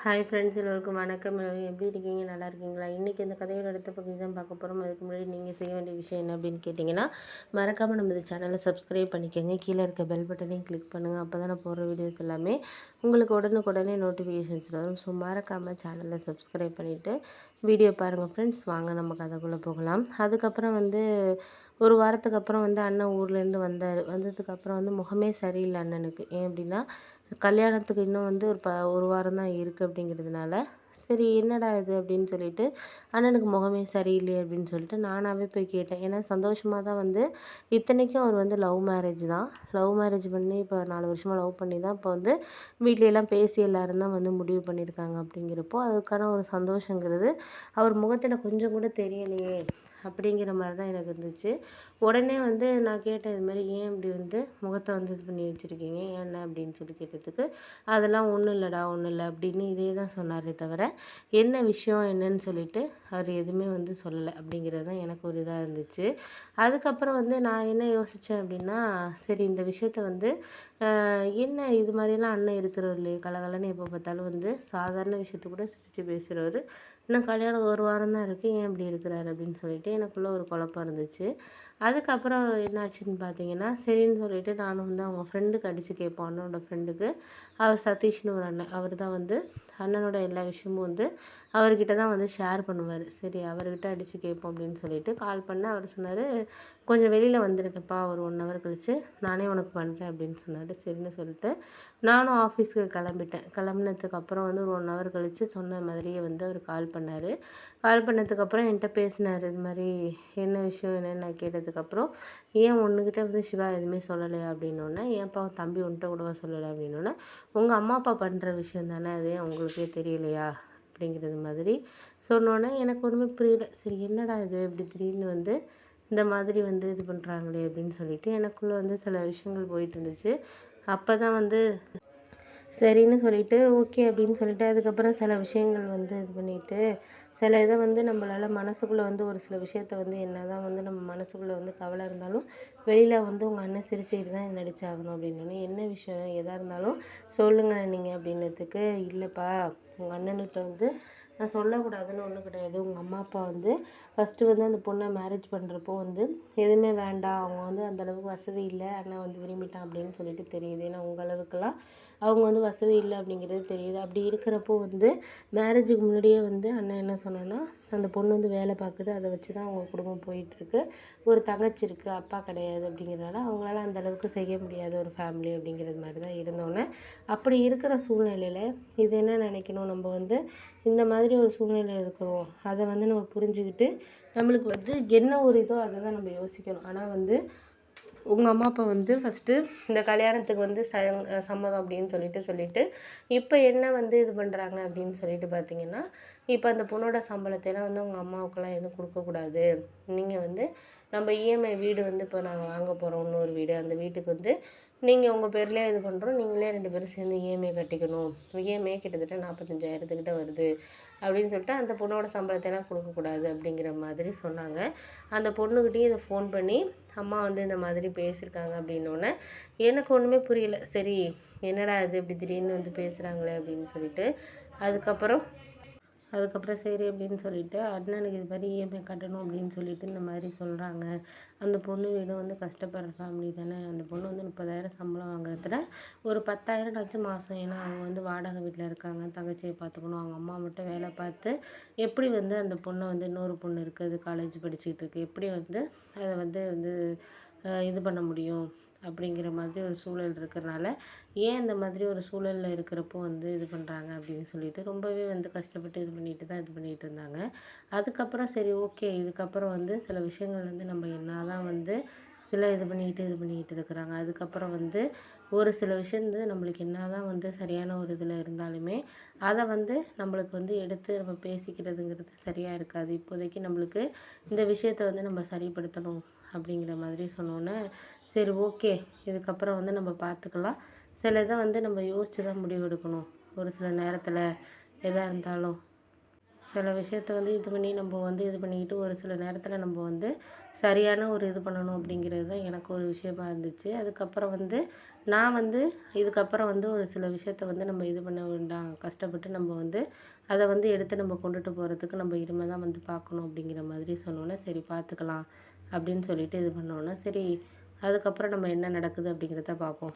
Hi friends, எல்லோருக்கும் வணக்கம். எல்லோரும் எப்படி இருக்கீங்க? நல்லா இருக்கீங்களா? இன்றைக்கி இந்த கதையோட அடுத்த பகுதி தான் பார்க்க போகிறோம். அதுக்கு முன்னாடி நீங்கள் செய்ய வேண்டிய விஷயம் என்ன அப்படின்னு கேட்டிங்கன்னா, மறக்காமல் நம்ம இந்த சேனலை சப்ஸ்கிரைப் பண்ணிக்கோங்க. கீழே இருக்க பெல் பட்டனையும் கிளிக் பண்ணுங்கள். அப்போ தான் நான் போடுற வீடியோஸ் எல்லாமே உங்களுக்கு உடனுக்குடனே நோட்டிஃபிகேஷன்ஸ் வரும். ஸோ மறக்காமல் சேனலை சப்ஸ்கிரைப் பண்ணிவிட்டு வீடியோ பாருங்கள் ஃப்ரெண்ட்ஸ். வாங்க நம்ம கதைக்குள்ளே போகலாம். அதுக்கப்புறம் ஒரு வாரத்துக்கு அப்புறம் அண்ணன் ஊர்லேருந்து வந்தார். வந்ததுக்கப்புறம் முகமே சரியில்லை அண்ணனுக்கு. ஏன் அப்படின்னா, கல்யாணத்துக்கு இன்னும் ஒரு வாரம் தான் இருக்குது அப்படிங்கிறதுனால, சரி என்னடா இது அப்படின்னு சொல்லிட்டு, அண்ணனுக்கு முகமே சரியில்லையே அப்படின்னு சொல்லிட்டு நானாகவே போய் கேட்டேன். ஏன்னா சந்தோஷமாக தான் இத்தனைக்கும் அவர் லவ் மேரேஜ் தான். லவ் மேரேஜ் பண்ணி இப்போ 4 வருஷமாக லவ் பண்ணி தான் இப்போ வீட்லலாம் பேசி எல்லோரும் தான் முடிவு பண்ணியிருக்காங்க. அப்படிங்கிறப்போ அதுக்கான ஒரு சந்தோஷங்கிறது அவர் முகத்தில் கொஞ்சம் கூட தெரியலையே அப்படிங்கிற மாதிரி தான் எனக்கு இருந்துச்சு. உடனே நான் கேட்டேன், இது மாதிரி ஏன் இப்படி முகத்தை இது பண்ணி வச்சுருக்கீங்க, ஏன் அப்படின்னு சொல்லி கேட்டதுக்கு, அதெல்லாம் ஒன்றும் இல்லைடா ஒன்றும் இல்லை அப்படின்னு இதே தான் சொன்னாரே தவிர, என்ன விஷயம் என்னன்னு சொல்லிட்டு அவர் எதுவுமே சொல்லலை. அப்படிங்கிறது தான் எனக்கு ஒரு இதாக இருந்துச்சு. அதுக்கப்புறம் நான் என்ன யோசித்தேன் அப்படின்னா, சரி இந்த விஷயத்த என்ன இது மாதிரிலாம் அண்ணன் இருக்கிறவர் இல்லையே, கலகலன்னு எப்போ பார்த்தாலும் சாதாரண விஷயத்த கூட சிரித்து பேசுகிறவர், இன்னும் கல்யாணம் ஒரு வாரம் தான் இருக்குது, ஏன் இப்படி இருக்கிறாரு அப்படின்னு சொல்லிட்டு எனக்குள்ளே ஒரு குழப்பம் இருந்துச்சு. அதுக்கப்புறம் என்னாச்சுன்னு பார்த்தீங்கன்னா, சரின்னு சொல்லிட்டு நானும் அவங்க ஃப்ரெண்டுக்கு அடித்து கேட்போம். அண்ணனோட ஃப்ரெண்டுக்கு, அவர் சதீஷ்னு ஒரு அண்ணன். அவர் தான் அண்ணனோட எல்லா விஷயமும் அவர்கிட்ட தான் ஷேர் பண்ணுவார். சரி அவர்கிட்ட அடித்து கேட்போம் அப்படின்னு சொல்லிட்டு கால் பண்ணேன். அவர் சொன்னார், கொஞ்சம் வெளியில் வந்திருக்கப்பா, ஒரு 1 ஹவர் கழித்து நானே உனக்கு பண்ணுறேன் அப்படின்னு சொன்னார். சரின்னு சொல்லிட்டு நானும் ஆஃபீஸ்க்கு கிளம்பிட்டேன். கிளம்புனதுக்கப்புறம் ஒரு 1 ஹவர் கழித்து சொன்ன மாதிரியே அவர் கால் பண்ணார். கால் பண்ணதுக்கப்புறம் என்கிட்ட பேசினார். இது மாதிரி என்ன விஷயம் என்னன்னு நான் கேட்டதுக்கப்புறம், ஏன் உன்னுக்கிட்ட சிவா எதுவுமே சொல்லலையா அப்படின்னோடனே, ஏன்ப்பா தம்பி உன்கிட்ட கூடவா சொல்லலை அப்படின்னோடனே, உங்கள் அம்மா அப்பா பண்ணுற விஷயம் தானே அது, உங்களுக்கே தெரியலையா அப்படிங்கிறது மாதிரி சொன்னோன்னே எனக்கு ஒன்றுமே புரியல. சரி என்னடா இது இப்படி திடீர்னு இந்த மாதிரி இது பண்ணுறாங்களே அப்படின்னு சொல்லிட்டு எனக்குள்ளே சில விஷயங்கள் போயிட்டு இருந்துச்சு. அப்போ தான் சரின்னு சொல்லிட்டு ஓகே அப்படின்னு சொல்லிட்டு அதுக்கப்புறம் சில விஷயங்கள் இது பண்ணிவிட்டு சில இதை நம்மளால் மனசுக்குள்ளே ஒரு சில விஷயத்த என்ன தான் நம்ம மனசுக்குள்ளே கவலை இருந்தாலும் வெளியில் உங்கள் அண்ணன் சிரிச்சுக்கிட்டு தான் நடிச்சாகணும் அப்படின்னோடனே, என்ன விஷயம் எதாக இருந்தாலும் சொல்லுங்கள் நீங்கள் அப்படின்னதுக்கு, இல்லைப்பா உங்கள் அண்ணனுக்கிட்ட நான் சொல்லக்கூடாதுன்னு ஒன்றும் கிடையாது. உங்கள் அம்மா அப்பா ஃபஸ்ட்டு அந்த பொண்ணை மேரேஜ் பண்ணுறப்போ எதுவுமே வேண்டாம், அவங்க அந்தளவுக்கு வசதி இல்லை, அண்ணன் விரும்பிட்டான் அப்படின்னு சொல்லிட்டு தெரியுது. ஏன்னா உங்கள் அளவுக்குலாம் அவங்க வசதி இல்லை அப்படிங்கிறது தெரியுது. அப்படி இருக்கிறப்போ மேரேஜுக்கு முன்னாடியே அண்ணன் என்ன சொன்னான்னா, அந்த பொண்ணு வேலை பார்க்குது, அதை வச்சு தான் அவங்க குடும்பம் போயிட்டுருக்கு. ஒரு தங்கச்சி இருக்குது, அப்பா கிடையாது அப்படிங்கிறனால அவங்களால அந்த அளவுக்கு செய்ய முடியாத ஒரு ஃபேமிலி அப்படிங்கிறது மாதிரி தான் இருந்தோன்னே, அப்படி இருக்கிற சூழ்நிலையில் இது என்ன நினைக்கணும், நம்ம இந்த மாதிரி ஒரு சூழ்நிலை இருக்கிறோம், அதை நம்ம புரிஞ்சுக்கிட்டு நம்மளுக்கு என்ன ஒரு இதோ அதை தான் நம்ம யோசிக்கணும். ஆனால் உங்கள் அம்மா அப்பா ஃபஸ்ட்டு இந்த கல்யாணத்துக்கு சம்மதம் அப்படின்னு சொல்லிட்டு இப்போ என்ன இது பண்ணுறாங்க அப்படின்னு சொல்லிட்டு பார்த்தீங்கன்னா, இப்போ அந்த பொண்ணோட சம்பளத்தையெல்லாம் உங்கள் அம்மாவுக்கெல்லாம் எதுவும் கொடுக்கக்கூடாது, நீங்கள் நம்ம இஎம்ஐ வீடு இப்போ நாங்கள் வாங்க போகிறோம், இன்னொரு வீடு, அந்த வீட்டுக்கு நீங்கள் உங்கள் பேர்லேயே இது பண்ணுறோம், நீங்களே 2 பேரும் சேர்ந்து இஎம்ஐ கட்டிக்கணும், இஎம்ஐ கிட்டத்தட்ட 45,000 வருது அப்படின்னு சொல்லிட்டு அந்த பொண்ணோட சம்பளத்தையெல்லாம் கொடுக்கக்கூடாது அப்படிங்கிற மாதிரி சொன்னாங்க. அந்த பொண்ணுக்கிட்டேயும் இதை ஃபோன் பண்ணி அம்மா இந்த மாதிரி பேசியிருக்காங்க அப்படின்னோடனே எனக்கு ஒன்றுமே புரியல. சரி என்னடா இது இப்படி திடீர்னு பேசுகிறாங்களே அப்படின்னு சொல்லிட்டு அதுக்கப்புறம் சரி அப்படின்னு சொல்லிட்டு அண்ணனுக்கு இது மாதிரி இஎம்ஐ கட்டணும் அப்படின்னு சொல்லிட்டு இந்த மாதிரி சொல்கிறாங்க. அந்த பொண்ணு வீடும் கஷ்டப்படுற ஃபேமிலி தானே, அந்த பொண்ணு 30,000 சம்பளம் வாங்குறதுல ஒரு 10,000 மாதம். ஏன்னா அவங்க வாடகை வீட்டில் இருக்காங்க, தங்கச்சியை பார்த்துக்கணும், அவங்க அம்மா மட்டும் வேலை பார்த்து எப்படி அந்த பொண்ணை இன்னொரு பொண்ணு இருக்குது, காலேஜ் படிச்சுக்கிட்டு இருக்கு, எப்படி அதை இது பண்ண முடியும் அப்படிங்கிற மாதிரி ஒரு சூழல் இருக்கிறனால, ஏன் இந்த மாதிரி ஒரு சூழலில் இருக்கிறப்போ இது பண்ணுறாங்க அப்படின்னு சொல்லிட்டு ரொம்பவே கஷ்டப்பட்டு இது பண்ணிகிட்டு இருந்தாங்க. அதுக்கப்புறம் சரி ஓகே, இதுக்கப்புறம் சில விஷயங்கள் நம்ம என்ன தான் சில இது பண்ணிக்கிட்டு இருக்கிறாங்க. அதுக்கப்புறம் ஒரு சில விஷயம் நம்மளுக்கு என்ன தான் சரியான ஒரு இதில் இருந்தாலுமே அதை நம்மளுக்கு எடுத்து நம்ம பேசிக்கிறதுங்கிறது சரியாக இருக்காது. இப்போதைக்கு நம்மளுக்கு இந்த விஷயத்தை நம்ம சரிப்படுத்தணும் அப்படிங்கிற மாதிரி சொன்னோன்னே, சரி ஓகே இதுக்கப்புறம் நம்ம பார்த்துக்கலாம், சில இதை நம்ம யோசித்து தான் முடிவெடுக்கணும் ஒரு சில நேரத்தில் எதாக இருந்தாலும் சில விஷயத்த வந்து இது பண்ணி நம்ம வந்து இது பண்ணிக்கிட்டு ஒரு சில நேரத்தில் நம்ம வந்து சரியான ஒரு இது பண்ணணும் அப்படிங்கிறது தான் எனக்கு ஒரு விஷயமா இருந்துச்சு. அதுக்கப்புறம் வந்து நான் வந்து இதுக்கப்புறம் வந்து ஒரு சில விஷயத்த வந்து நம்ம இது பண்ண வேண்டாம். கஷ்டப்பட்டு நம்ம வந்து அத வந்து எடுத்து நம்ம கொண்டுட்டு போகிறதுக்கு நம்ம இனிமே தான் வந்து பார்க்கணும் அப்படிங்கிற மாதிரி சொன்னோனே, சரி பார்த்துக்கலாம் அப்படின்னு சொல்லிட்டு இது பண்ணோன்னே, சரி அதுக்கப்புறம் நம்ம என்ன நடக்குது அப்படிங்கிறத பார்ப்போம்.